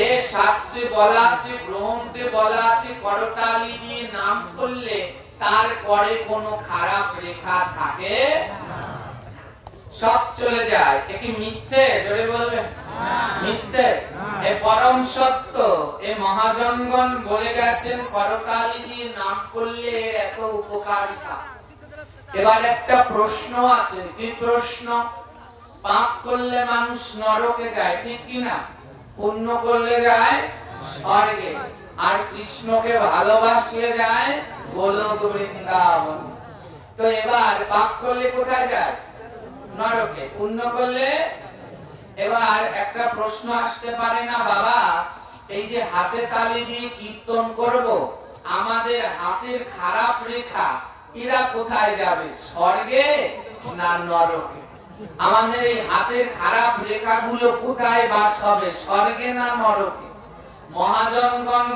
এ শাস্ত্রে বলা আছে, গ্রন্থে বলা আছে, করতালি দিয়ে নাম করলে তার করে কোনো খারাপ রেখা থাকে না, সব চলে যায়। এ কি মিথ্যে? জোরে বলবেন মিথ্যে? এ পরম সত্য। এ মহাজনগণ বলে গেছেন করতালি দিয়ে নাম করলে এর এত উপকারিতা। এবার একটা প্রশ্ন আছে, কি প্রশ্ন? পাপ করলে মানুষ নরকে যায়, ঠিক কি না? পুণ্য করলে যায় স্বর্গে, আর কৃষ্ণকে ভালোবাসলে যায় গোলক বৃন্দাবন। তো এবার পাপ করলে কোথায় যায়? নরকে। পুণ্য করলে? এবার একটা প্রশ্ন আসতে পারে না বাবা, এই যে হাতে তালি দিয়ে কীর্তন করব, আমাদের হাতের খারাপ রেখা এরা কোথায় যাবে, স্বর্গে না নরকে? আমাদের এই হাতের খারাপ রেখাগুলো কোথায় বাস হবে, স্বর্গে না নরকে? মহাজনগণ